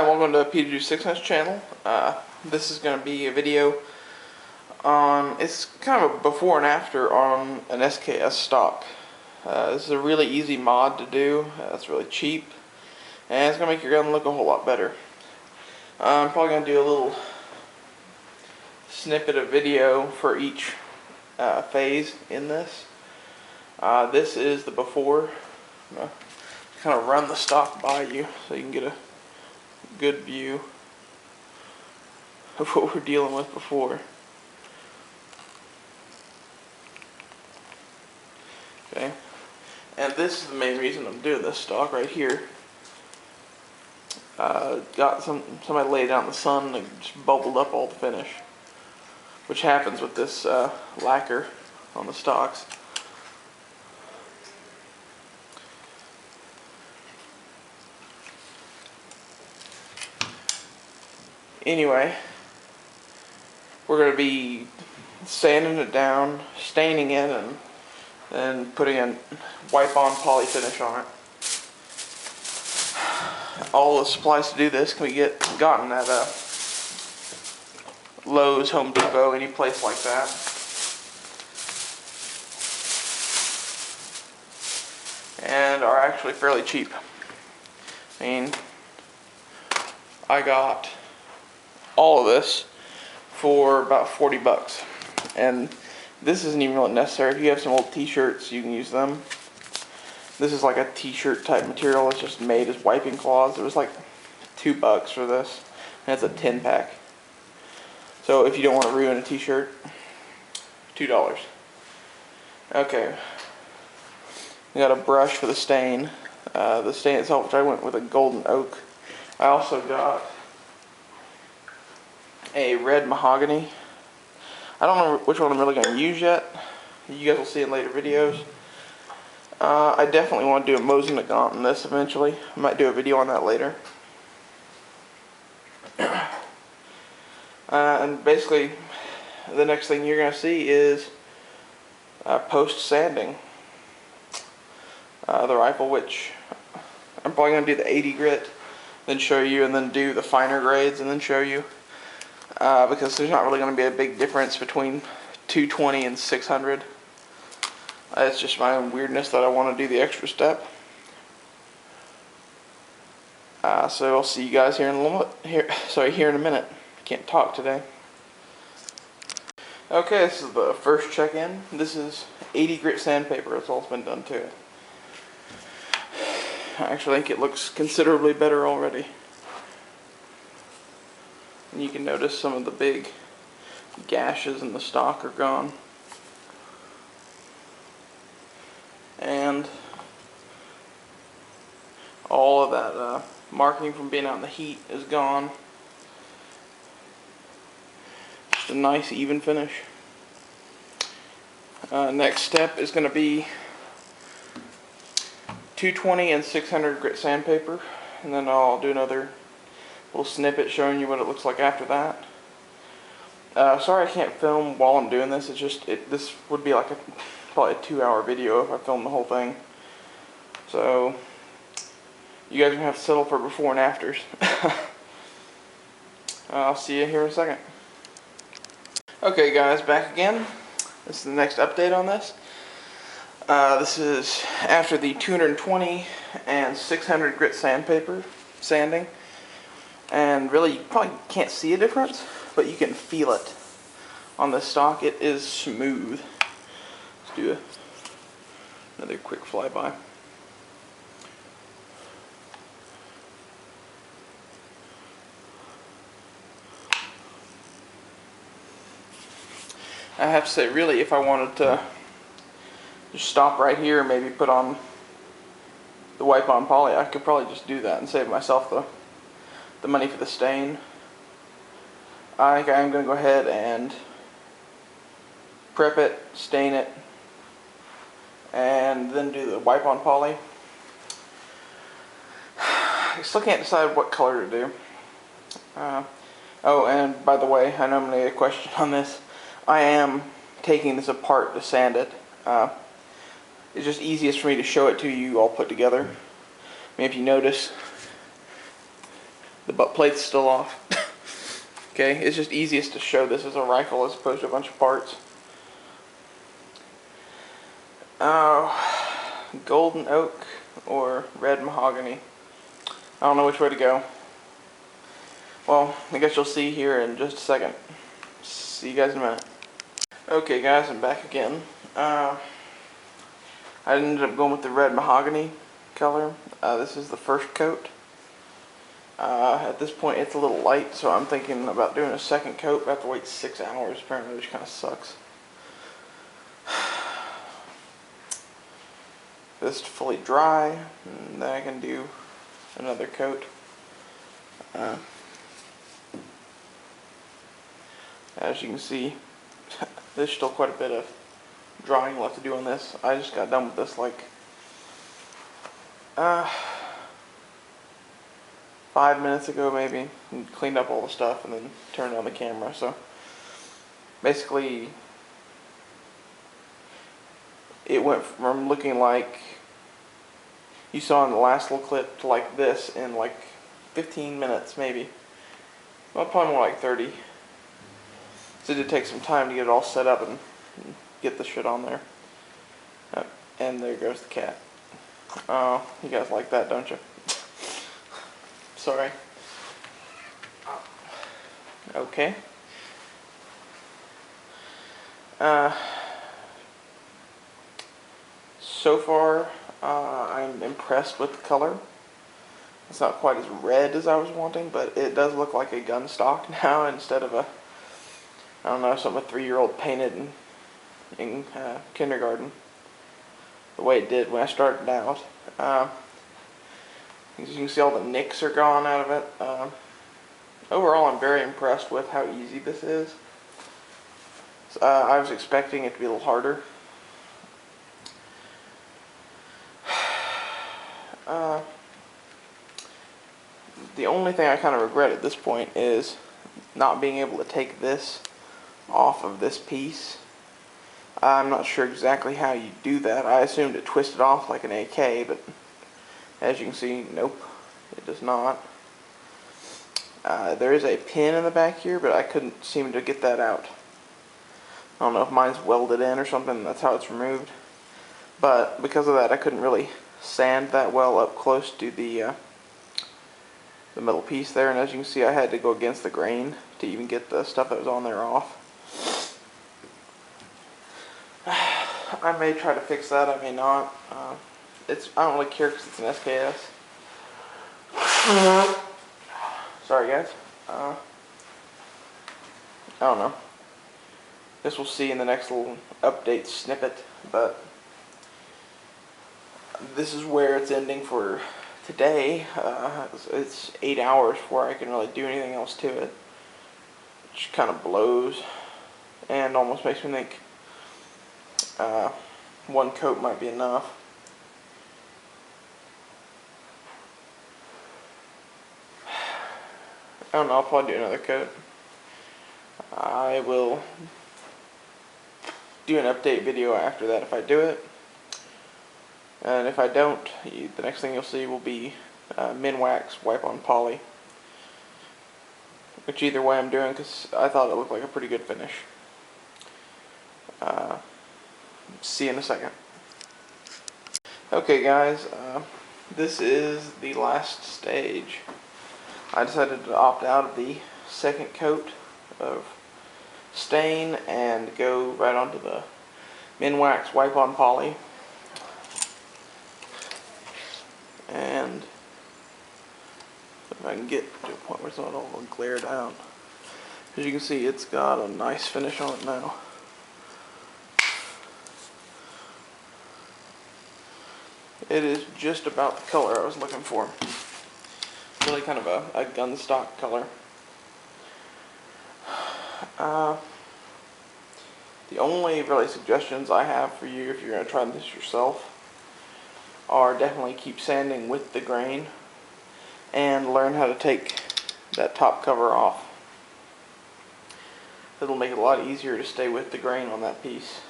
Hi, welcome to P226's channel. This is going to be a video on, it's kind of a before and after on an SKS stock. This is a really easy mod to do. It's really cheap, and it's going to make your gun look a whole lot better. I'm probably going to do a little snippet of video for each phase in this. This is the before. I'm going to kind of run the stock by you so you can get a good view of what we're dealing with before. Okay, and this is the main reason I'm doing this stock right here. Got somebody laid it out in the sun and just bubbled up all the finish, which happens with this lacquer on the stocks. Anyway, we're going to be sanding it down, staining it, and then putting a wipe-on poly finish on it. All the supplies to do this can be gotten at Lowe's, Home Depot, any place like that. And are actually fairly cheap. I mean, I got all of this for about 40 bucks, and this isn't even really necessary. If you have some old t-shirts, you can use them. This is like a t-shirt type material. It's just made as wiping cloths. It was like $2 for this, and it's a 10-pack. So if you don't want to ruin a t-shirt, $2. Okay, we got a brush for the stain. The stain itself, which I went with a golden oak. I also got a red mahogany. I don't know which one I'm really going to use yet. You guys will see in later videos. I definitely want to do a Mosin on this eventually. I might do a video on that later. And basically, the next thing you're going to see is post sanding the rifle, which I'm probably going to do the 80 grit, then show you, and then do the finer grades, and then show you. Because there's not really going to be a big difference between 220 and 600. It's just my own weirdness that I want to do the extra step. So I'll see you guys here in a little bit. Here in a minute. Can't talk today. Okay, this is the first check-in. This is 80 grit sandpaper. That's all that's been done to it. I actually think it looks considerably better already. And you can notice some of the big gashes in the stock are gone. And all of that marking from being out in the heat is gone. Just a nice even finish. Next step is going to be 220 and 600 grit sandpaper. And then I'll do another little snippet showing you what it looks like after that. Sorry I can't film while I'm doing this. It's just this would be like probably a 2-hour video if I filmed the whole thing. So you guys are gonna have to settle for before and afters. I'll see you here in a second. Okay guys, back again. This is the next update on this. This is after the 220 and 600 grit sandpaper sanding. And really, you probably can't see a difference, but you can feel it on the stock. It is smooth. Let's do another quick flyby. I have to say, really, if I wanted to just stop right here and maybe put on the wipe-on poly, I could probably just do that and save myself the money for the stain. I think I am going to go ahead and prep it, stain it, and then do the wipe-on poly. I still can't decide what color to do. Oh, and by the way, I know I'm going to get a question on this. I am taking this apart to sand it. It's just easiest for me to show it to you all put together. I mean, if you notice, The butt plate's still off. Okay, it's just easiest to show this as a rifle as opposed to a bunch of parts. Golden oak or red mahogany. I don't know which way to go. Well, I guess you'll see here in just a second. See you guys in a minute. Okay guys, I'm back again. I ended up going with the red mahogany color. This is the first coat. At this point it's a little light, so I'm thinking about doing a second coat. I have to wait 6 hours apparently, which kind of sucks. This is fully dry, and then I can do another coat. As you can see, there's still quite a bit of drying left to do on this. I just got done with this like 5 minutes ago maybe, and cleaned up all the stuff and then turned on the camera. So basically it went from looking like you saw in the last little clip to like this in like 15 minutes maybe. Well, probably more like 30. So it did take some time to get it all set up and get the shit on there. And there goes the cat. Oh, you guys like that, don't you? Sorry. Okay. So far, I'm impressed with the color. It's not quite as red as I was wanting, but it does look like a gun stock now instead of a, I don't know, something a 3-year-old painted in kindergarten. The way it did when I started out. As you can see, all the nicks are gone out of it. Overall, I'm very impressed with how easy this is. I was expecting it to be a little harder. The only thing I kind of regret at this point is not being able to take this off of this piece. I'm not sure exactly how you do that. I assumed it twisted off like an AK, but as you can see, nope, it does not. There is a pin in the back here, but I couldn't seem to get that out. I don't know if mine's welded in or something, that's how it's removed. But because of that, I couldn't really sand that well up close to the middle piece there, and as you can see, I had to go against the grain to even get the stuff that was on there off. I may try to fix that, I may not. I don't really care because it's an SKS. Sorry guys. I don't know. This we'll see in the next little update snippet, but this is where it's ending for today. It's 8 hours before I can really do anything else to it, which kind of blows and almost makes me think one coat might be enough. I don't know, I'll probably do another coat. I will do an update video after that if I do it. And if I don't, the next thing you'll see will be Minwax Wipe on Poly. Which either way I'm doing because I thought it looked like a pretty good finish. See you in a second. Okay guys, this is the last stage. I decided to opt out of the second coat of stain and go right onto the Minwax Wipe on Poly. And if I can get to a point where it's not all glared out. As you can see, it's got a nice finish on it now. It is just about the color I was looking for. Really kind of a gun stock color. The only really suggestions I have for you if you're going to try this yourself are definitely keep sanding with the grain and learn how to take that top cover off. It'll make it a lot easier to stay with the grain on that piece.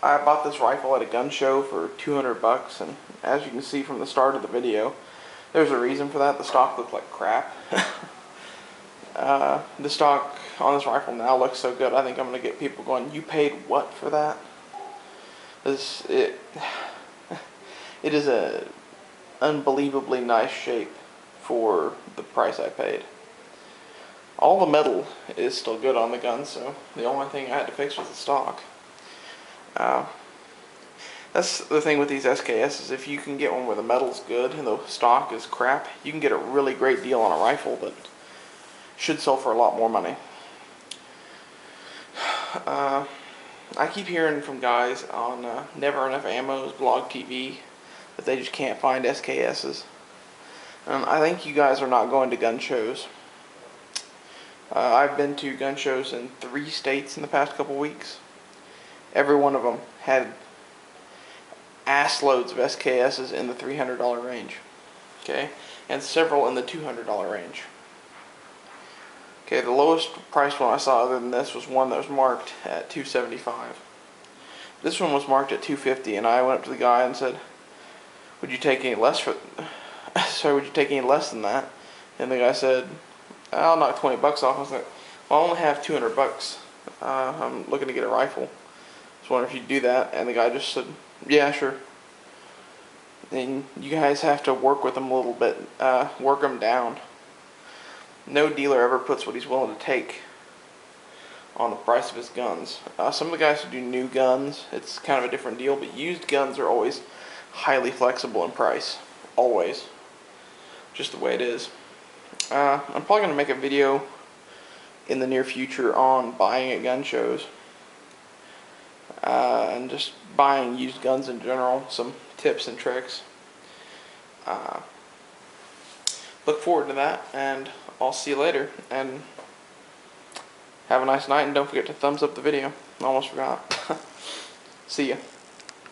I bought this rifle at a gun show for 200 bucks, and as you can see from the start of the video, there's a reason for that. The stock looked like crap. The stock on this rifle now looks so good, I think I'm going to get people going, you paid what for that? It is a unbelievably nice shape for the price I paid. All the metal is still good on the gun, so the only thing I had to fix was the stock. That's the thing with these SKSs. If you can get one where the metal's good and the stock is crap, you can get a really great deal on a rifle that should sell for a lot more money. I keep hearing from guys on Never Enough Ammo's blog TV that they just can't find SKSs. I think you guys are not going to gun shows. I've been to gun shows in 3 states in the past couple weeks. Every one of them had ass loads of SKSs in the $300 range. Okay? And several in the $200 range. Okay, the lowest priced one I saw other than this was one that was marked at $275. This one was marked at $250, and I went up to the guy and said, would you take any less for sorry, would you take any less than that? And the guy said, I'll knock 20 bucks off. I was like, well, I only have 200 bucks. I'm looking to get a rifle. Just wondering if you'd do that. And the guy just said, yeah, sure. And you guys have to work with them a little bit, work them down. No dealer ever puts what he's willing to take on the price of his guns. Some of the guys who do new guns, it's kind of a different deal, but used guns are always highly flexible in price. Always. Just the way it is. I'm probably going to make a video in the near future on buying at gun shows. And just buying used guns in general. Some tips and tricks. Look forward to that, and I'll see you later. And have a nice night, and don't forget to thumbs up the video. I almost forgot. See ya.